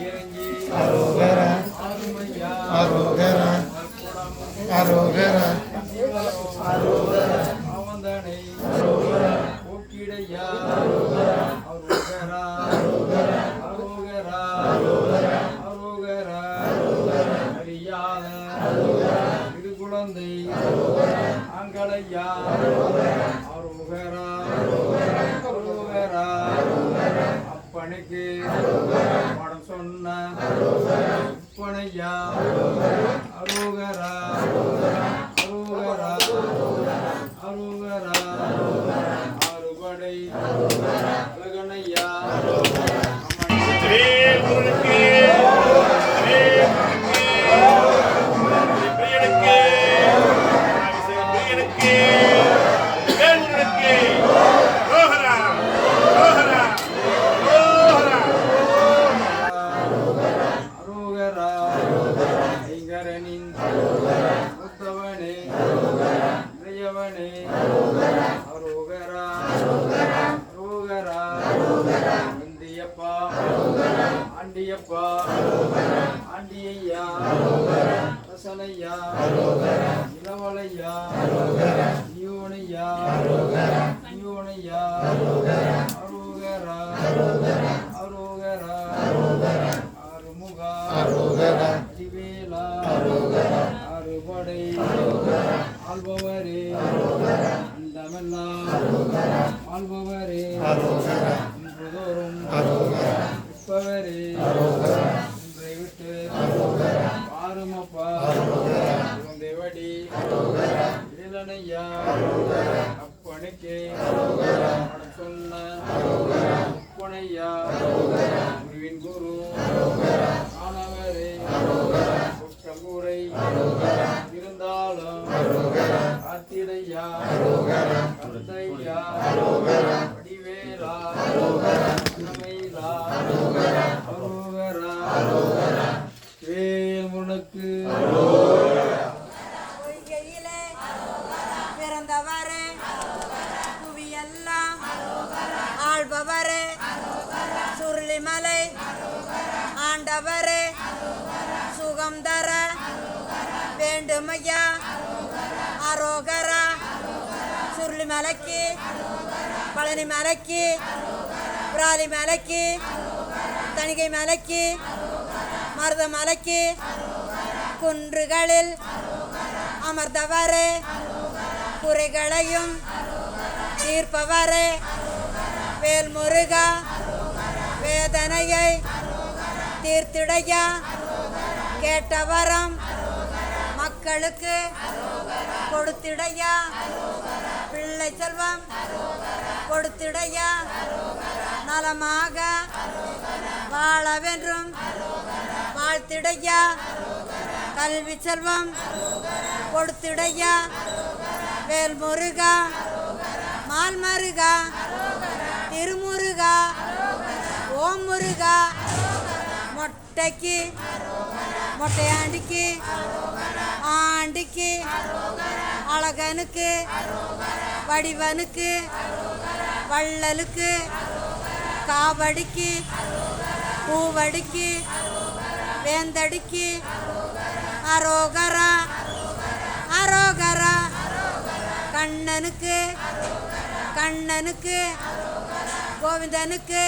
இறங்கி அரோகரா ஆறுமையா அரோகரா அரோகரா அரோகரா அவந்தனை போக்கிடையா அரோகரா அரோகரா அரோகரா அரோகரா அரோகரா அரோகரா அரோகரா அறியாத அரோகரா இரு குழந்தை அரோகரா ஆங்களையா அரோகரா அரோகரா அரோகரா அரோகரா அரோகரா அப்பனுக்கு அரோகரா பாடம் சொன்ன அரோகரா அப்பனையா அரோகரா அரோகரா அரோகரா அரோகரா அரோகரா அரோகரா ஆறுபடை அரோகரா அழகனையா அரோகரா அரோகரா ஐங்கரனின் மூத்தவனே இளையவனே அரோகரா அரோகரா வந்தியப்பா ஆண்டியப்பா ஆண்டியையா ரசனையா இளவலையா ஈயோனையா ஈயோனையா அரோகரா அரோகரா ஆறுமுகா அரோகரா அடிவேலா அரோகரா அறுபடை ஆள்பவரே அந்தமெல்லாம் ஆள்பவரே அரோகரா இன்றுதோறும் அரோகரா இப்பவரே அரோகரா இன்றை விட்டு அரோகரா பாருமப்பா அரோகரா தேவடி அரோகரா இளனையா அரோகரா அப்பனுக்கே அரோகரா பாடம் சொன்ன அரோகரா அப்பனையா அரோகரா குருவின் குரு அரோகரா ஆனவரே அரோகரா குற்றங்கூரை அரோகரா இருந்தாலும் அரோகரா காத்திடையா அரோகரா கந்தையா அரோகரா வடிவேலா அரோகரா அன்னமயிலா அரோகரா அரோகரா அரோகரா வேல் முனக்கு பொய்கையிலே பிறந்தவரே புவியெல்லாம் ஆள்பவரே சுருளிமலை ஆண்டவரே சுகம் தர வேண்டுமையா அரோகரா சுருளிமலைக்கு பழனி மலைக்கு பிராலி மலைக்கு தணிகை மலைக்கு மருத மலைக்கு குன்றுகளில் அமர்ந்தவரே குறைகளையும் தீர்ப்பவரே வேல்முருகா வேதனையை தீர்த்திடையா கேட்டவரம் மக்களுக்கு கொடுத்திடையா பிள்ளை செல்வம் கொடுத்திடையா நலமாக வாழவென்றும் வாழ்த்திடையா கல்வி செல்வம் கொடுத்திடையா வேல்முருகா மால்மருகா திருமுருகா ஓம் முருகா மொட்டைக்கு மொட்டையாண்டிக்கு ஆண்டிக்கு அழகனுக்கு வடிவனுக்கு வள்ளலுக்கு காவடிக்கு பூவடிக்கு வேந்தடிக்கு அரோகரா அரோகரா கண்ணனுக்கு கண்ணனுக்கு கோவிந்தனுக்கு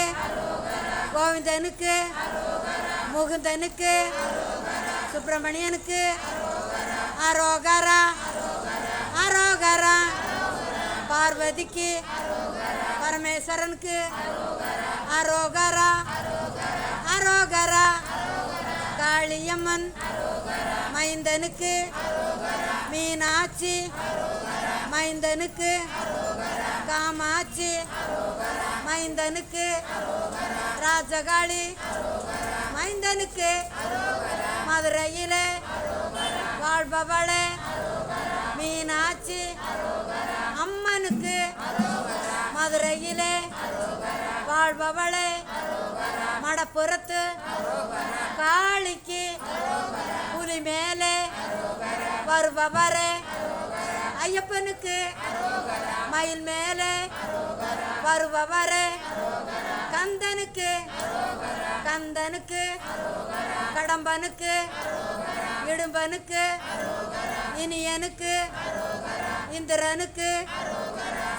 கோவிந்தனுக்கு முகுந்தனுக்கு சுப்பிரமணியனுக்கு அரோகரா அரோகரா பார்வதிக்கு பரமேஸ்வரனுக்கு அரோகரா அரோகரா காளியம்மன் மைந்தனுக்கு மீனாட்சி மைந்தனுக்கு காமாட்சி மைந்தனுக்கு ராஜகாளி மைந்தனுக்கு மதுரையிலே வாழ்பவளே மீனாட்சி அம்மனுக்கு மதுரையிலே வாழ்பவளே மடப்புறத்து காளிக்கு புலி மேலே வருபவரே ஐயப்பனுக்கு மயில் மேலே வருபவரே கந்தனுக்கு கந்தனுக்கு கடம்பனுக்கு இடும்பனுக்கு இனியனுக்கு இந்திரனுக்கு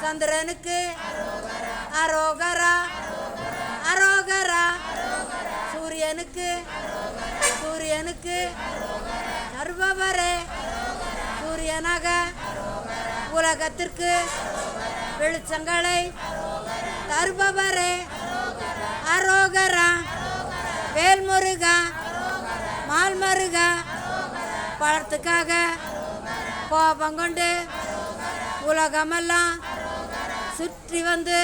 சந்திரனுக்கு அரோகரா அரோகரா சூரியனுக்கு சூரியனுக்கு சர்வவரே சூரியனாக உலகத்திற்கு வெளிச்சங்களை தருபவரே அரோகரா வேல்முருகா மால்மருகா பழத்துக்காக கோபம் கொண்டு உலகமெல்லாம் சுற்றி வந்து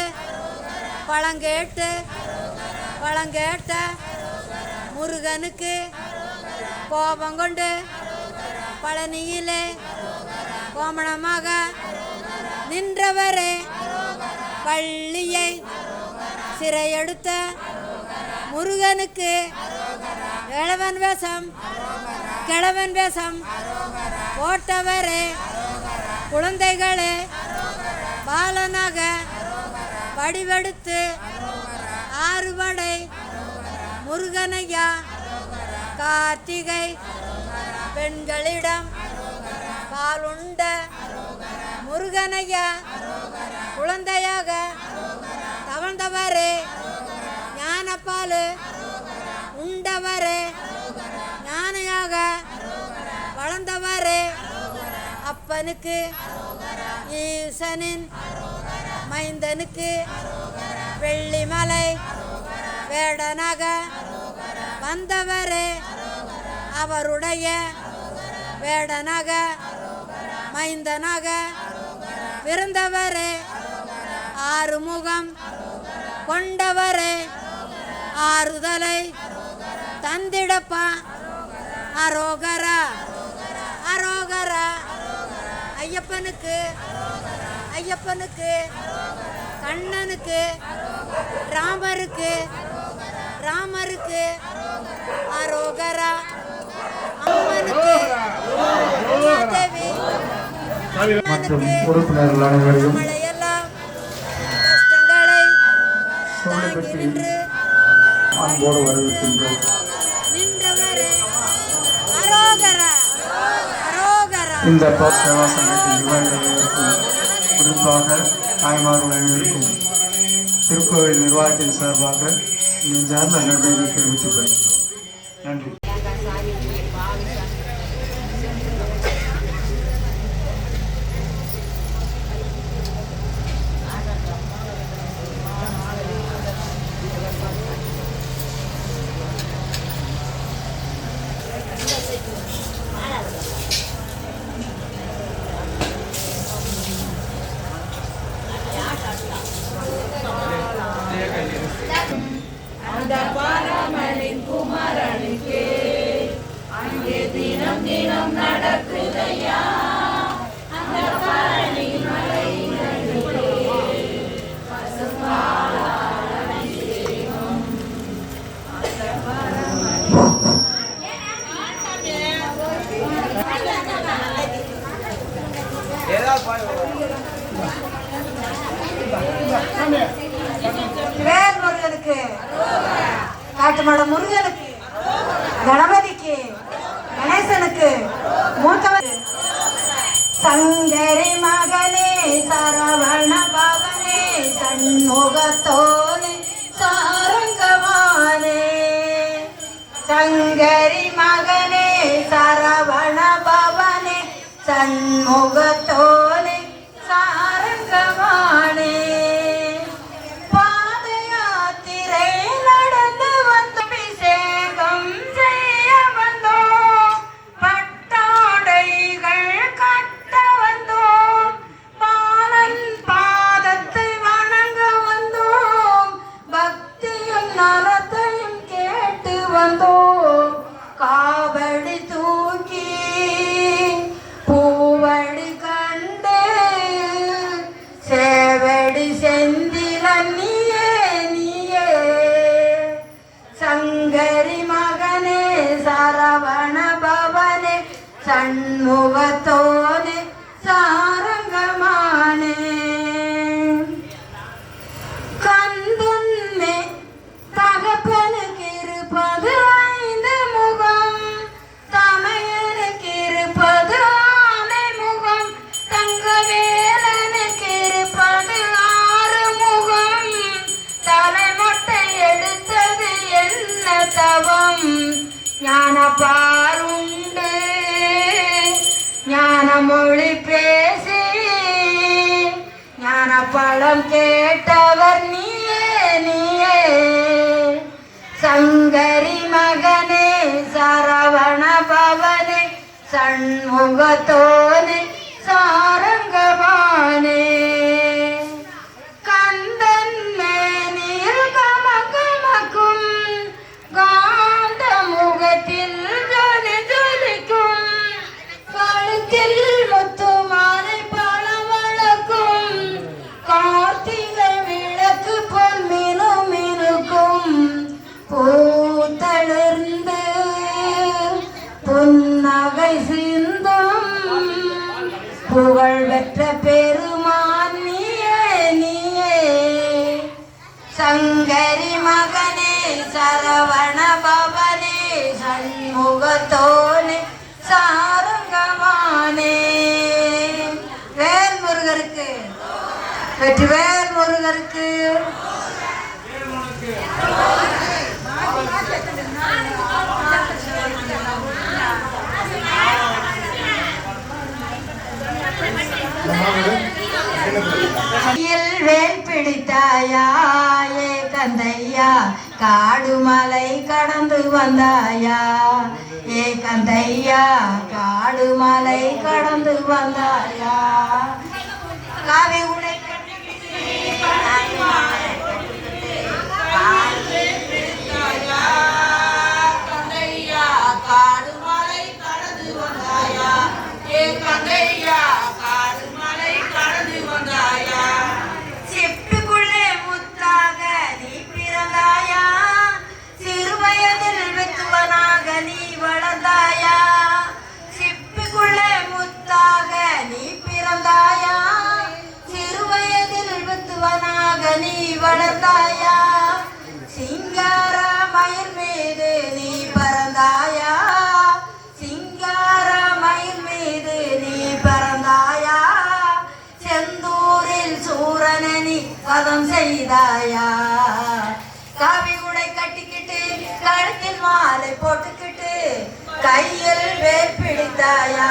பழங்கேட்ட முருகனுக்கு கோபம் கொண்டு பழனியிலே கோமணமாக நின்றவரே பள்ளியை சிறையெடுத்த முருகனுக்கு கிழவன் வேஷம் போட்டவரே குழந்தைகளே பாலனாக வடிவெடுத்து ஆறுபடை முருகனையா கார்த்திகை பெண்களிடம் பாலுண்ட முருகனையா குழந்தையாக தவழ்ந்தவரே ஞானப்பால் உண்டவரே ஞானையாக வளர்ந்தவரே அப்பனுக்கு ஈசனின் மைந்தனுக்கு வெள்ளிமலை வேடனாக வந்தவரே அவருடைய வேடனாக மைந்தனாக பிறந்தவரே ஆறுமுகம் கொண்டவரே ஆறுதலை தந்திடப்பா அரோகரா அரோகரா ஐயப்பனுக்கு கண்ணனுக்கு ராமருக்கு அரோகரா அம்மனுக்கு தேவி மற்றும் உறுப்பினர்கள் அனைவரையும் மழையெல்லாம் கஷ்டங்களை தாங்கி நின்று அன்போடு வரவேற்கின்றோம். நின்றவரே அரோகரா அரோகரா. இந்த சேவா சங்கத்தின் நிர்வாகிகளுக்கும் குறிப்பாக தாய்மார்கள் அனைவருக்கும் திருக்கோவில் நிர்வாகத்தின் சார்பாக நெஞ்சார்ந்த நன்றியை தெரிவித்துக் கொள்கிறோம். நன்றி. அந்த பரமனின் குமரனுக்கே அங்கே தினம் தினம் நடக்குதையா அந்த பழனி மலையிலே பசும்பாலால் அபிஷேகம். அந்த வேல்முருகனுக்கு காட்டுமட முருகனுக்கு கணபதிக்கு கணேசனுக்கு மூத்தவர் சங்கரி மகனே சரவண பவனே சண்முகத்தோனே சாரங்கவானே சங்கரி மகனே சரவண பவனே சண்முகத்தோனே சாரங்கவானே காவடி தூக்கி பூவடி கண்டு சேவடி செந்தில நீயே சங்கரி மகனே சரவண பவனே சண்முகத்தோனே சாரங்கமானே கந்தன்மே தகப்பனுக்கு தவம் ஞான பாருண்டு ஞான மொழி பேசி ஞான பழம் கேட்டவர் நீயே நீயே சங்கரி மகனே சரவண பவனே சண்முகத்தோனே சாரங்கபானே கந்தன் மேனில் கமகமக்கும் காந்த முகத்தில் ஜொலி ஜொலிக்கும் கழுத்தில் முத்துமாலை பழவழக்கும் கார்த்திகை விளக்கு போல் மினும் மினுக்கும் பூத்தளிர்ந்து புன்னகை சிந்தும் புகழ் பெற்ற பெருமான் நீயே நீயே சங்கரி மகனே சரவண பவனே சண்முகத்தோனே சாரங்கமானே வேல் முருகருக்கு வெற்றிவேல் முருகருக்கு வேல் பிடித்தாயா ஏ கந்தையா காடுமலை கடந்து வந்தாயா ஏ கந்தையா காடுமலை கடந்து வந்தாயா காவி உடை சிப்பிக்குள்ளே முத்தாக நீ பிறந்தாயா சிறுவயதில் வெத்துவனாக நீ வளர்ந்தாயா சிப்பிக்குள்ளே முத்தாக நீ பிறந்தாயா சிறுவயதில் வெத்துவனாக நீ வளர்ந்தாயா சிங்கார மயில் மீது நீ பறந்தாயா சிங்கார மயில் மீது நீ பறந்தாயா செந்தூரில் சூரனை நீ வதம் செய்தாயா காவி உடை கட்டிக்கிட்டு கழுத்தில் மாலை போட்டுக்கிட்டு கையில் வேல் பிடித்தாயா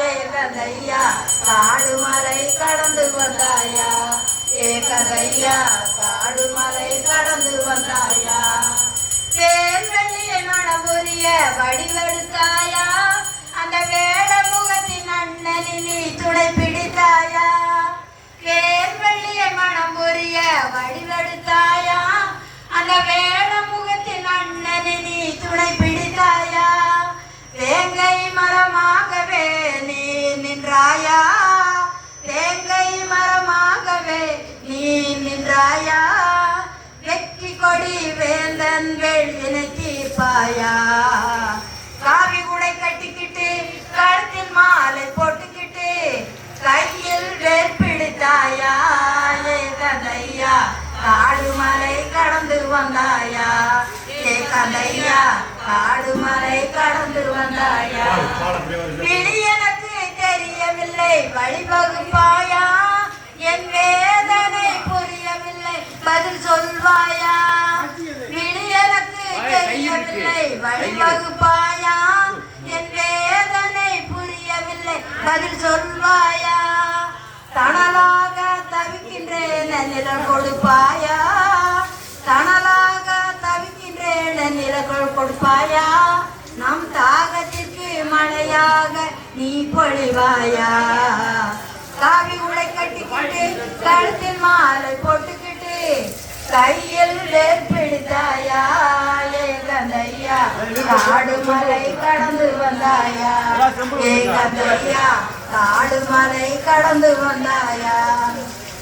ஏ கந்தையா காடுமலை கடந்து வந்தாயா ஏ கந்தையா காடுமலை கடந்து வந்தாயா வேல் வெள்ளியை மணபுரிய வடிவெடுத்தாயா அந்த வேட முகத்தின் அண்ணனில் நீ துணை பிடித்தாயா வேல் வெள்ளியை மணபுரிய வடிவெடுத்தாயா அந்த வேட முகத்தின் அண்ணனில் நீ துணை பிடித்தாயா வேங்கை மரமாகவே நீ நின்றாயா வேங்கை மரமாகவே நீ நின்றாயா வெற்றி கொடி வேந்தன் வேள்வினை தீர்ப்பாயா காவி உடை கட்டிக்கிட்டு கழுத்தில் மாலை போட்டுக்கிட்டு கையில் வேல் பிடித்தாயா ஏ கந்தையா காடுமலை கடந்து வந்தாயா ஏ கந்தையா காடுமலை கடந்து வந்தாயா விழி எனக்கு தெரியவில்லை வழிவகுப்பாயா என் வேதனை புரியவில்லை பதில் சொல்வாயா விழி எனக்கு தெரியவில்லை வழிவகுப்பாயா என் வேதனை புரியவில்லை பதில் சொல்வாயா தணலாக தவிக்கின்றேன் நிழல் கொடுப்பாயா தணலாக தவிக்கின்றேன் நிழல் கொடுப்பாயா நம் தாகத்திற்கு மழையாக நீ பொழிவாயா காவி உடை கட்டிக்கிட்டு கழுத்தில் மாலை போட்டுக்கிட்டு கையில் வேல் பிடித்தாயா ஏ கந்தையா காடுமலை கடந்து வந்தாயா ஏ கந்தையா காடுமலை கடந்து வந்தாயா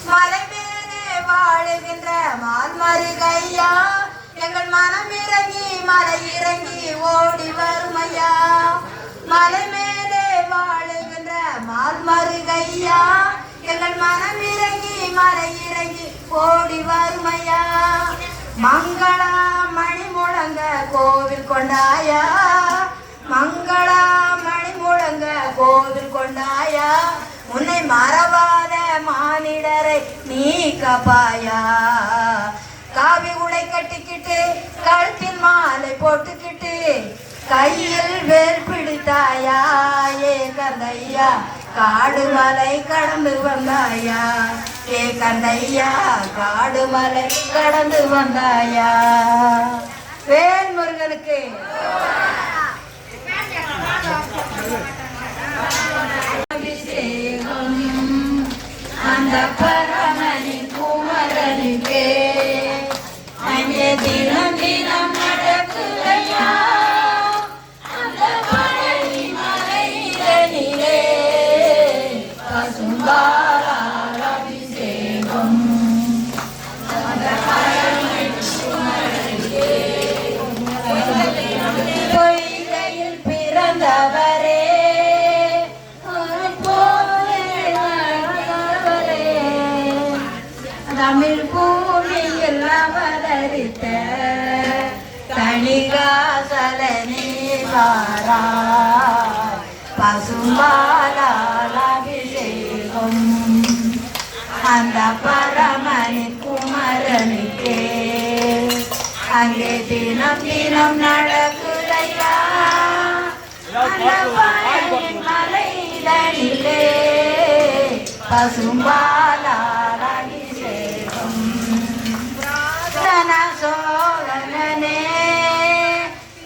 மலை மேலே வாழுகின்ற மால்மரி கையா எங்கள் மனம் இறங்கி மலை இறங்கி ஓடி வருமையா மலை மேலே வாழுகின்ற மால்மரி கையா எங்கள் மனம் இறங்கி மலை இறங்கி ஓடி வருமையா மங்களா மணி முழங்க கோவில் கொண்டாயா மங்களா மணி முழங்க கோவில் கொண்டாயா உன்னை மறவாத மானிடரை நீ காப்பாயா காவி உடை கட்டிக்கிட்டு கழுத்தில் மாலை போட்டுக்கிட்டு கையில் வேல் பிடித்தாயா ஏ கந்தையா காடு மலை கடந்து வந்தாயா ஏ கந்தையா காடு மலை கடந்து வந்தாயா வேல் முருகனுக்கு அபிஷேகம் அந்த பரமனின் குமரனுக்கே அங்கே தினம் தினம் நடக்குதையா அந்த பழனி மலையிலே பசும்பாலால் அபிஷேகம் அந்த பரமனின் குமரனுக்கே பொய்கையில் பிறந்தவரே தமிழ் பூமியில் அவதரித்த தணிகாசலனே வாராய் பசும்பாலால் அபிஷேகம் அந்த பரமனின் குமரனுக்கே அங்கே தினம் தினம் நடக்குதையா அந்த பழனி மலையிலே பசும்பாலால் அபிஷேகம் சோழனே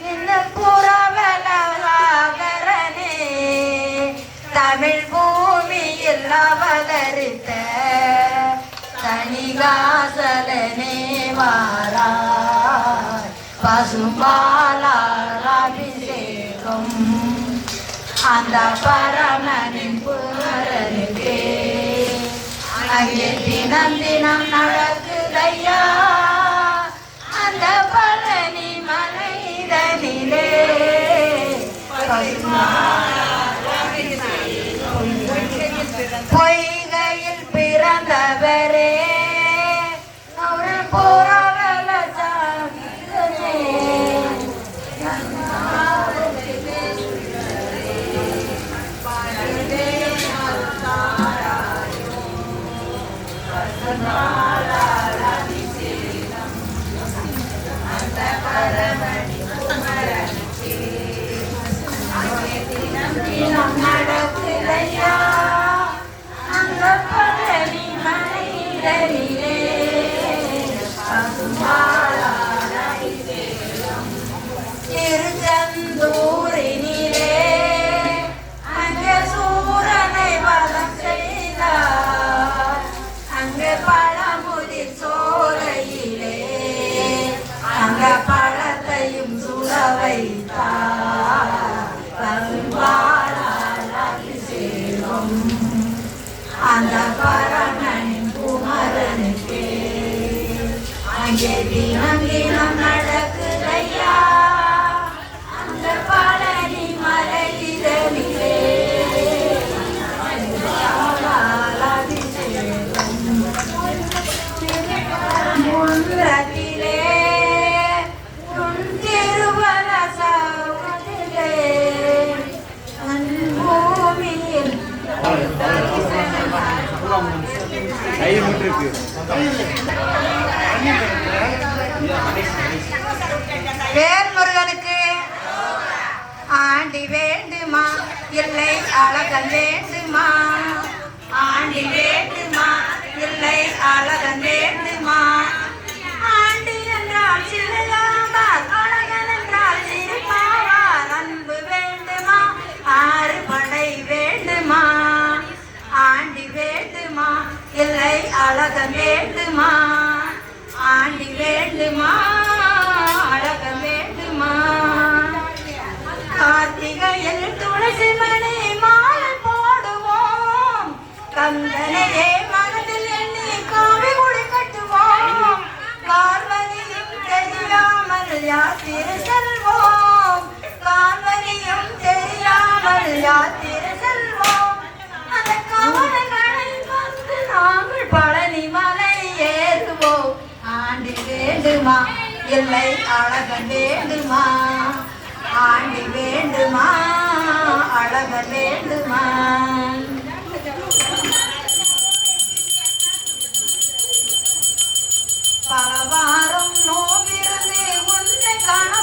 இந்த புறவலாகரனே தமிழ் பூமியில் அவதரித்த தணிகாசலனே வாராய் பசும்பாலால் அபிஷேகம் அந்த பரமனின் குமரனுக்கே அங்கே தினம் தினம் நடக்குதையா அந்த பழனி மலையிலே பொய்கையில் பிறந்தவரே அவர் புறவல சாமியே நடக்குதையா அந்த பழனி மலையிலே திருச்செந்தூரினிலே அங்கே சூரனை வதம் செய்தார் அங்கே பழமுதிர் சோலையிலே அங்க பழத்தையும் சுட வைத்தார் பசும்பாலால் அபிஷேகம் அந்த பரமனின் குமரனுக்கே அங்கே தினம் தினம் நடக்குதையா அந்த பழனி மலையிலே அபிஷேகம் முன்றத்திலே உன் திருவரசத்திலே பூமியில் வேல் முருகனுக்கு ஆண்டி வேண்டுமா இல்லை அழகன் வேண்டுமா ஆண்டி வேண்டுமா இல்லை அழகன் வேண்டுமா ஆண்டி என்றால் சிலையாவார் அழகன் என்றால் சிரிப்பாவார் அன்பு வேண்டுமா ஆறு படை வேண்டுமா ஆண்டி வேண்டுமா இல்லை அழகன் வேண்டுமா ஆண்டி வேண்டுமா அழகன் வேண்டுமா கார்த்திகையில் துளசி மணி மாலை போடுவோம் கந்தனையே மனதில் எண்ணி காவி குடி கட்டுவோம் கார்வனியும் தெரியாமல் யாத்திரை செல்வோம் கார்வனியும் தெரியாமல் யாத்திரை செல்வோம் அந்த காவலர்களை வந்து நாங்கள் பழனி மலை ஏறுவோம் ஆண்டி வேண்டுமா இல்லை அழகன் வேண்டுமா ஆண்டி வேண்டுமா அழகன் வேண்டுமா பலவாரம் நோவிருந்து உன்னை காண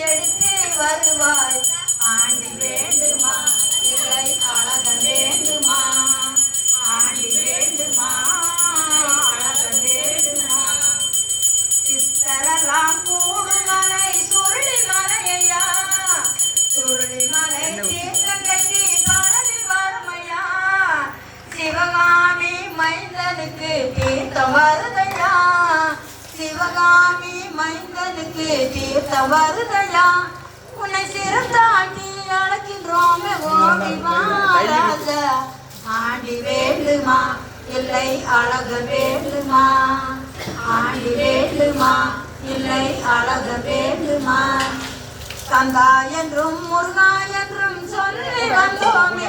எடுத்து வருவாய் ஆண்டி வேண்டுமா இல்லை அழகன் வேண்டுமா ஆண்டி வேண்டுமா அழகன் வேண்டுமா சித்தரெல்லாம் கூடுமலை சுருளிமலையா சுருளிமலை தீர்த்தம் கட்டி பழனி வறுமையா சிவகாமி மைந்தனுக்கு தீர்த்தம் வருதையா சிவகாமி மைந்தனுக்கு தீர்த்தம் வருதையா உன்னை சிறந்தாண்டி அழைக்கின்றோமே ஓடி வாராஜா ஆண்டி வேண்டுமா இல்லை அழகன் வேண்டுமா ஆண்டி வேண்டுமா இல்லை அழகன் வேண்டுமா கந்தா என்றும் முருகா என்றும் சொல்லி வந்தோமே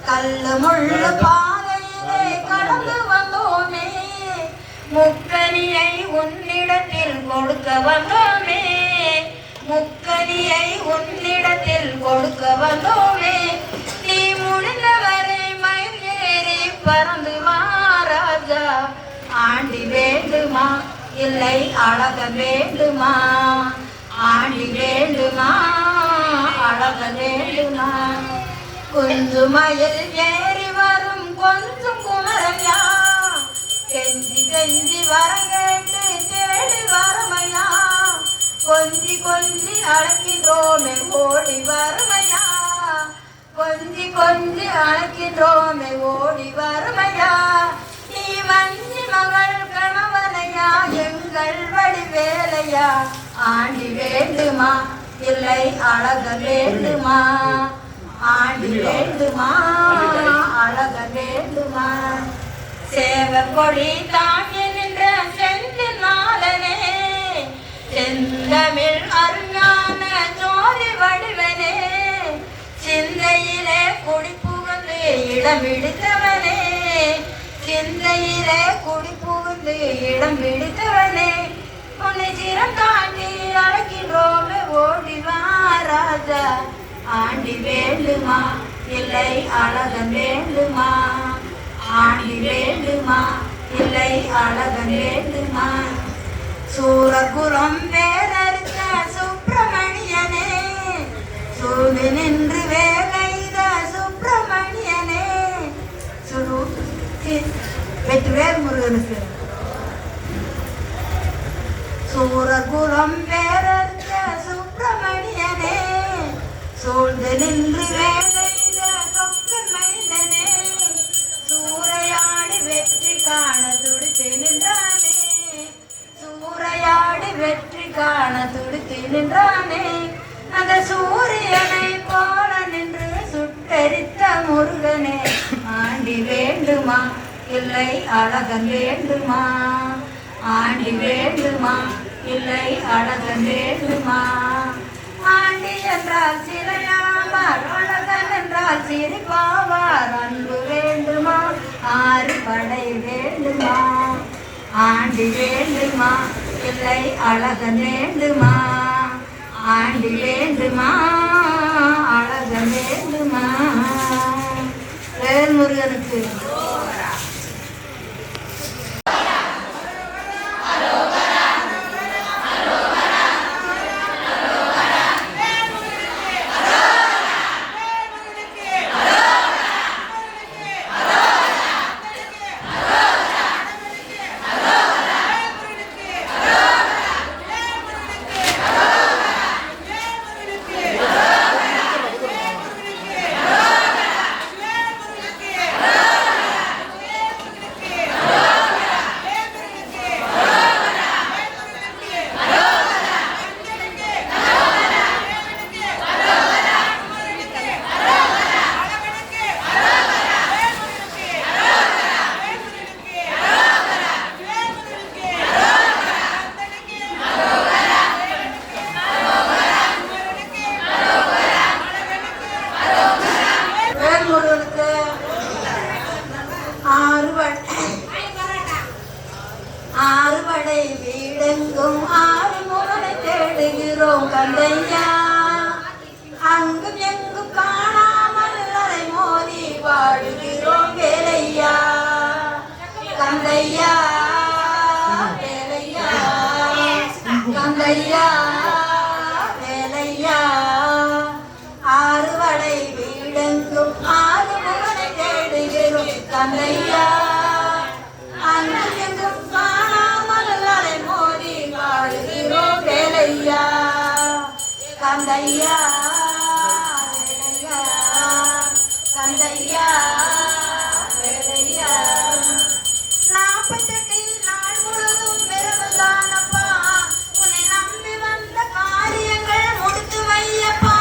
கல்லு முள்ளு பாதையிலே கடந்து வந்தோமே முக்கனியை உன்னிடத்தில் கொடுக்க வந்தோமே முக்கனியை உன்னிடத்தில் கொடுக்க வந்தோமே நீ முடிந்தவரை மயில் ஏறி பறந்து வாராஜா ஆண்டி வேண்டுமா இல்லை அழகன் வேண்டுமா ஆண்டி வேண்டுமா அழகன் வேண்டுமா குஞ்சு மயில் ஏறி வரும் கொஞ்சம் குமரையா கெஞ்சி கெஞ்சி வர கேட்டு தேடி வரமையா கொஞ்சி கொஞ்சி அழைக்கின்றோமே ஓடி வரமையா கொஞ்சி கொஞ்சி அழைக்கின்றோமே ஓடி வரமையா நீ வஞ்சி மகள் கணவனையா எங்கள் வடிவேலையா ஆண்டி வேண்டுமா இல்லை அழகன் வேண்டுமா ஆண்டி வேண்டுமா அழகன் வேண்டுமா சேவர் கொடி தாங்கி நின்ற செந்தில் நாளனே செந்தமிழ் அருஞான ஜோதி வடிவனே சிந்தையிலே குடி புகுந்து இடம் பிடித்தவனே சிந்தையிலே குடி புகுந்து இடம் பிடித்தவனே உன்னை சிரம் தாண்டி அழைக்கின்றோமே ஓடி வாராஜா ஆண்டி வேண்டுமா இல்லை அழகன் வேண்டுமா ஆண்டி வேண்டுமா இல்லை அழகன் வேண்டுமா சூரகுரம் வேறறுத்த சுப்பிரமணியனே சூது நின்று வேலைத சுப்பிரமணியனே வெற்றிவேல் முருகனுக்கு சூரகுரம் வேறறுத்த சுப்பிரமணியனே சூழ்ந்து நின்று வேலைத சொக்கன் மைந்தனே சூறையாடி வெற்றி காண துடித்து நின்றானே சூறையாடி வெற்றி காண துடித்து நின்றானே அந்த சூரியனை போல நின்று சுட்டரித்த முருகனே ஆண்டி வேண்டுமா இல்லை அழகன் வேண்டுமா ஆண்டி வேண்டுமா இல்லை அழகன் வேண்டுமா ஆண்டி என்றால் சிறையாவார் அழகன் என்றால் சிரிப்பாவார் அன்பு வேண்டுமா ஆறு படை வேண்டுமா ஆண்டி வேண்டுமா இல்லை அழகன் வேண்டுமா ஆண்டி வேண்டுமா அழகன் வேண்டுமா வேல்முருகனுக்கு ஆறுபடை வீடெங்கும் ஆறு முறை தேடுகிறோம் கந்தையா அங்கும் எங்கும் காணாமல் அரை மோதி வாடுகிறோம் வேலையா கந்தையா வேலையா கந்தையா கந்தையா வேலையா கந்தையா வேலையா 48 நாள் முழுதும் விரதம்தானப்பா உன்னை நம்பி வந்த காரியங்கள் முடித்து வையப்பா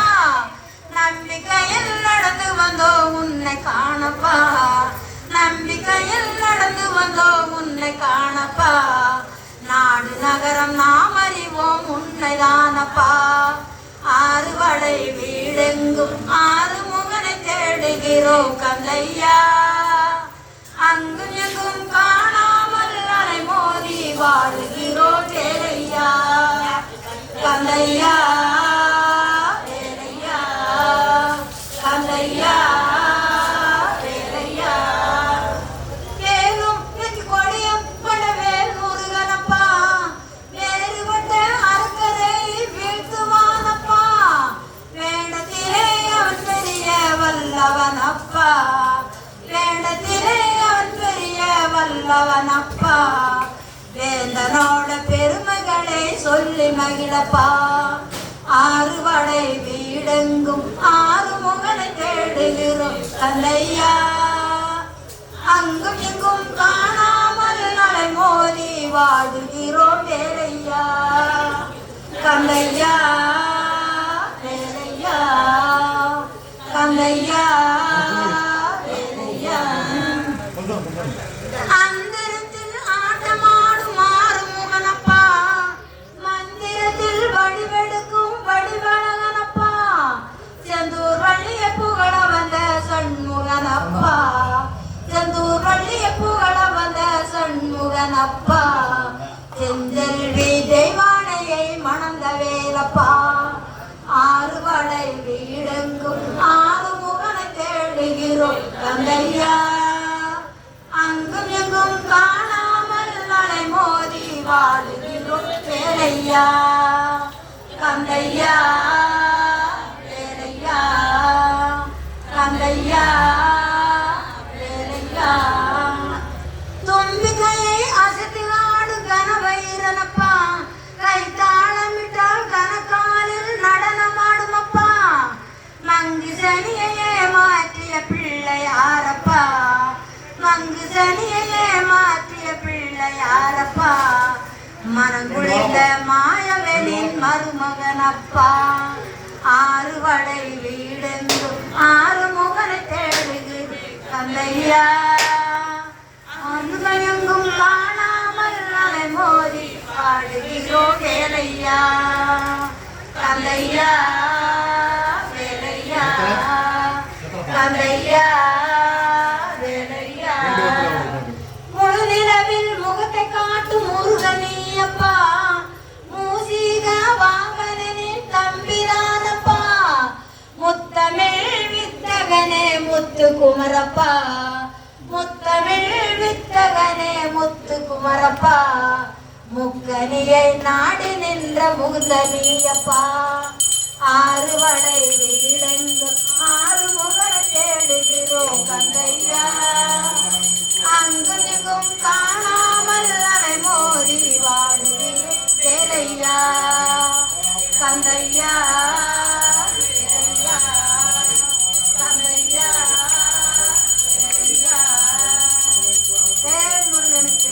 நம்பிக்கையில் நடந்து வந்தோம் உன்னை காணப்பா நம்பிக்கையில் நடந்து வந்தோம் உன்னை காணப்பா நாடு நகரம் நாம் அறிவோம் உன்னைதானப்பா ஆறுவடை வீடெங்கும் ஆறுமுகனை தேடுகிறோம் கந்தையா அங்கும் எங்கும் காணாமல் அலை மோதி வாழுகிறோம் வேலையா கந்தையா வேலையா கந்தையா வேலையா வேலும் வெற்றி கொடியும் படவேல் முருகனப்பா வேறுபட்ட அறக்கரை வீழ்த்துவானப்பா வேண்டத்திலே அவன் பெரிய வல்லவனப்பா வேண்டத்திலே அவன் பெரிய வல்லவனப்பா வேந்தனோட பெருமைகளை சொல்லி மகிழப்பா ஆறுவடை வீடெங்கும் ஆறுமுகனை தேடுகிறோம் கந்தையா அங்கும் இங்கும் காணாமல் அலை மோதி வாடுகிறோம் வேலையா கந்தையா வேலையா கந்தையா வேலையா அந்தரத்தில் ஆட்டமாடும் ஆறுமுகனப்பா மந்திரத்தில் வடிவெடுக்கும் வடிவழகனப்பா செந்தூர் வள்ளிய புகழ வந்த சண்முகனப்பா செந்தூர் வள்ளிய புகழ வந்த சண்முகனப்பா செஞ்செல்வி தெய்வானையை மணந்த வேலப்பா ஆறுவடை வீடெங்கும் ஆறுமுகனை தேடுகிறோம் கந்தையா அங்கும் எங்கும் காணாமல் அலை மோதி வாழுகிறோம் வேலையா கந்தையா வேலையா கந்தையா வேலையா தும்பிக்கையை அசைத்து ஆடு கனவைரனப்பா கை தாளமிட்டால் கனக்காலில் நடனமாடுமப்பா மங்கு சனியையே மாற்றிய பிள்ளையாரப்பா மங்கு சனியையே மாற்றிய பிள்ளையாரப்பா மனங்குளிந்த மாயவனின் மருமகனப்பா ஆறுவடை வீடெங்கும் ஆறுமுகனை தேடுகிறேன் கந்தையா அங்குமெங்கும் காணாமல் அலை மோதி பாடுகிறோம் வேலையா கந்தையா வேலையா கந்தையா வேலையா முழு நிலவில் முகத்தை காட்டும் முருகனியப்பா மூசிக வாகனின் தம்பிதானப்பா முத்தமிழ் வித்தகனே முத்து குமரப்பா முத்தமிழ் வித்தகனே முத்து குமரப்பா முக்கனியை நாடி நின்ற முகுந்தனியப்பா ஆறுவடை வீடெங்கும் ஆறுமுகனை தேடுகிறோம் கந்தையா அங்கும் இங்கும் காணாமல் அலை மோதி வாடுகிறோம் வேலையா கந்தையா வேலையா கந்தையா வேலையா வேல் முருகனுக்கு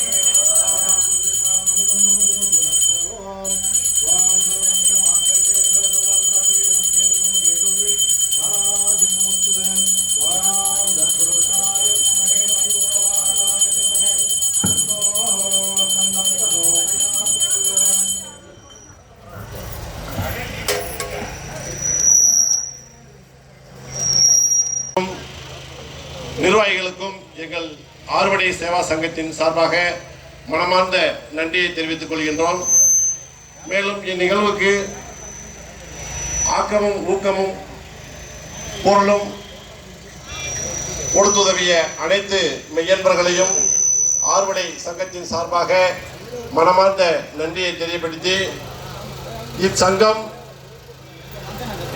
நிர்வாகிகளுக்கும் எங்கள் ஆறுவடை சேவா சங்கத்தின் சார்பாக மனமார்ந்த நன்றியை தெரிவித்துக் கொள்கின்றோம். மேலும் இந்நிகழ்வுக்கு ஆக்கமும் ஊக்கமும் பொருளும் கொடுத்துதவிய அனைத்து மெய்யன்பர்களையும் ஆறுவடை சங்கத்தின் சார்பாக மனமார்ந்த நன்றியை தெரியப்படுத்தி இச்சங்கம்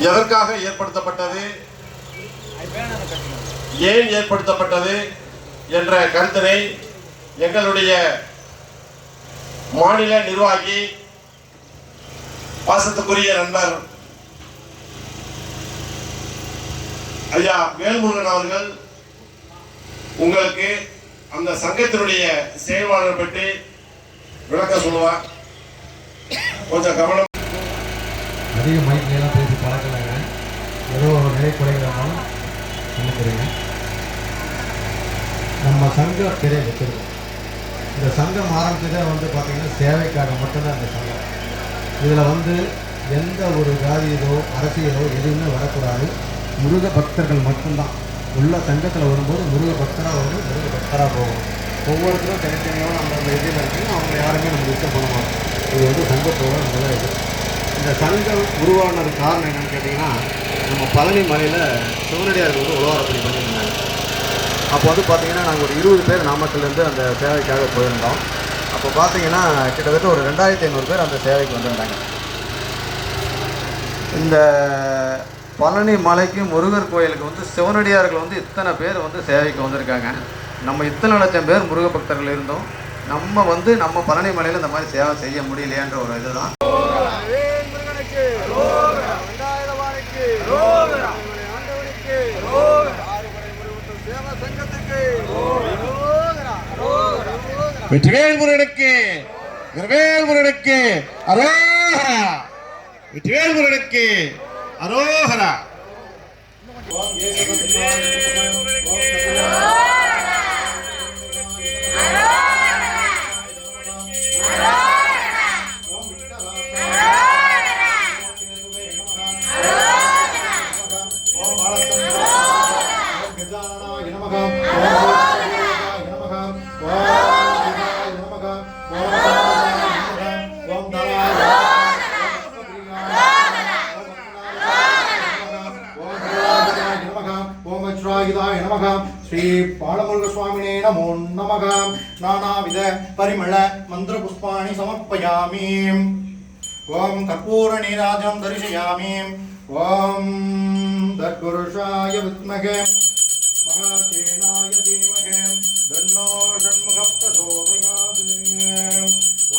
எதற்காக ஏற்படுத்தப்பட்டது, ஏன் ஏற்படுத்தப்பட்டது என்ற கருத்தினை எங்களுடைய மாநில நிர்வாகி பாசத்துக்குரிய நண்பர் ஐயா வேல்முருகன் அவர்கள் உங்களுக்கு அந்த சங்கத்தினுடைய செயல்பாடுகளை பற்றி விளக்க சொல்லுவார். கொஞ்சம் கவனம். அதிக மைக்லாம் பேசி பழக்கலைங்க. ஏதோ ஒரு நிலை குறைகளாலும் நினைக்கிறீங்க. நம்ம சங்கம் பெரிய வச்சுருக்கோம். இந்த சங்கம் ஆரம்பிச்சதே பார்த்திங்கன்னா சேவைக்காக மட்டும்தான் இந்த சங்கம். இதில் எந்த ஒரு ஜாதியதோ அரசியலோ எதுவுமே வரக்கூடாது. முருக பக்தர்கள் மட்டும்தான் உள்ள சங்கத்தில் வரும்போது முருக பக்தராக முருக பக்தராக போகும். ஒவ்வொருத்தரும் தனித்தனியாக நம்ம அந்த இதில் இருக்குன்னு அவங்க யாருமே நம்ம டிஸ்டர்ப் பண்ண மாட்டோம். இது சங்கத்தோட நல்ல இது. இந்த சங்கம் உருவானது காரணம் என்னென்னு கேட்டிங்கன்னா, நம்ம பழனி மலையில் சிவனடியார்கள் உழவாரப்பணி பண்ணியிருந்தாங்க. அப்போ பார்த்திங்கன்னா நாங்கள் ஒரு 20 பேர் நாமக்கல்லேருந்து அந்த சேவைக்காக போயிருந்தோம். அப்போ பார்த்திங்கன்னா கிட்டத்தட்ட ஒரு 2500 பேர் அந்த சேவைக்கு வந்திருந்தாங்க. இந்த பழனி மலைக்கு முருகர் கோயிலுக்கு சிவனடியார்கள் இத்தனை பேர் சேவைக்கு வந்திருக்காங்க. நம்ம இத்தனை லட்சம் பேர் முருக பக்தர்கள் இருந்தோம். நம்ம நம்ம பழனி மலையில் இந்த மாதிரி சேவை செய்ய முடியலையான்ற ஒரு இதுதான். வெற்றிவேல் முருகனுக்கு வெற்றிவேல் முருகனுக்கு அரோகரா. வெற்றிவேல் முருகனுக்கு அரோகரா. ஸ்ரீ பாலமுருக சுவாமினே நமோ நமக. நானாவித பரிமள மந்திர புஷ்பாணி சமர்ப்பயாமி. ஓம் கற்பூர நீராஜனம் தரிசயாமி. ஓம் தத்புருஷாய வித்மகே மகாசேனாய தீமகே தன்னோ ஷண்முக பிரசோதயாத்.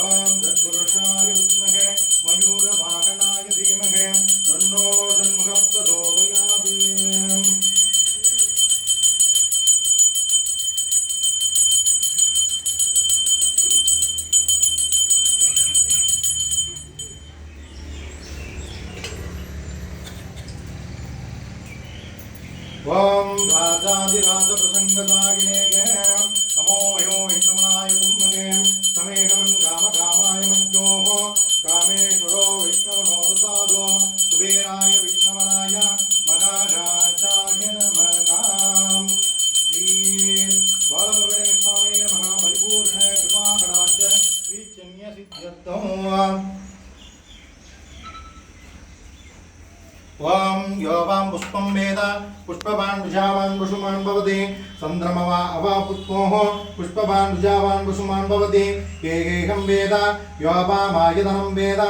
ஓம் தத்புருஷாய வித்மகே மயூர வாகனாய தீமகே தன்னோ ஷண்முக பிரசோதயாத். ஓம் ராஜாதிராஜ பிரசங்கசாயினே நமோ யோ வைஷ்ணவனாய புண்மகே சமேகமன் காமகாமாய மத்யோஹோ காமேஸ்வரோ வைஷ்ணவனோதசாதோ குபேராய வைஷ்ணவனாய மகாராஜாய நமகாம். ஸ்ரீ பாலமுருகனே சுவாமியே மகா பரிபூர்ண கிருபாகடாச்ச ஸ்ரீச்சன்ய சித்தியர்த்தம். ஓம் யோவாம் புஷ்பம் வேத புஷ்பவான் விஜாவான் புஷுமான் பவதி சந்திரமவா அவா புஷ்போஹ புஷ்பவான் விஜாவான் புஷுமான் பவதி ஏகேகம் வேத யோவாம் ஆயதனம் வேத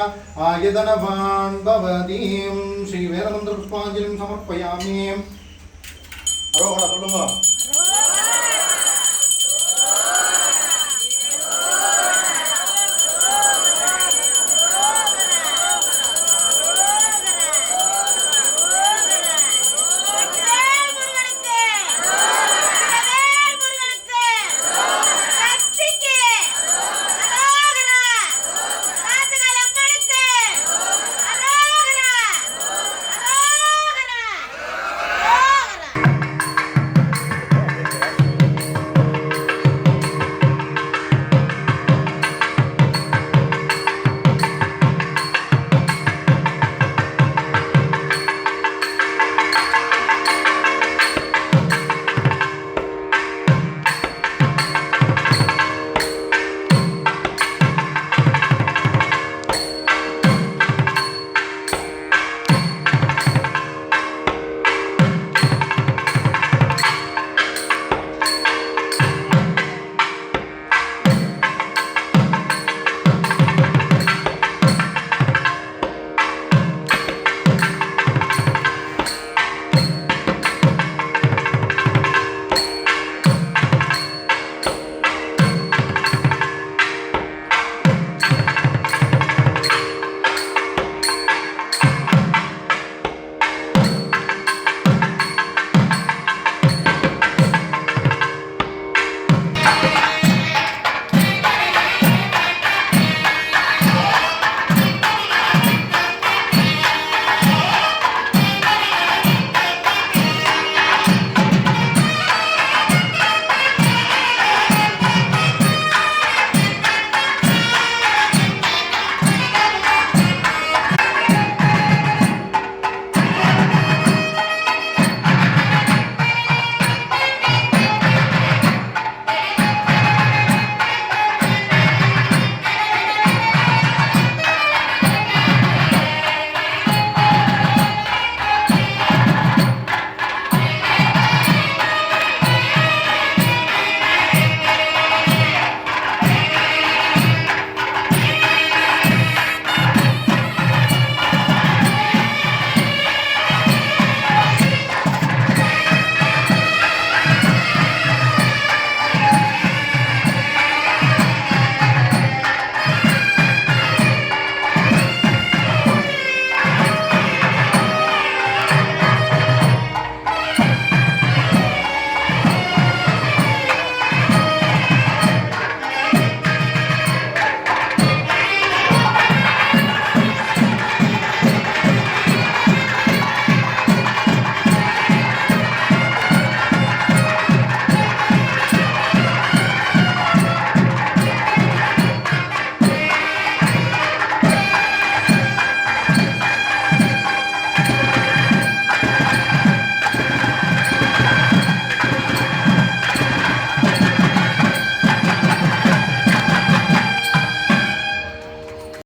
ஆயதனவான் பவதி. ஸ்ரீ வேதமந்திர புஷ்பாஞ்சலிம் சமர்ப்பயாமி. அரோகணா சொல்லுங்க.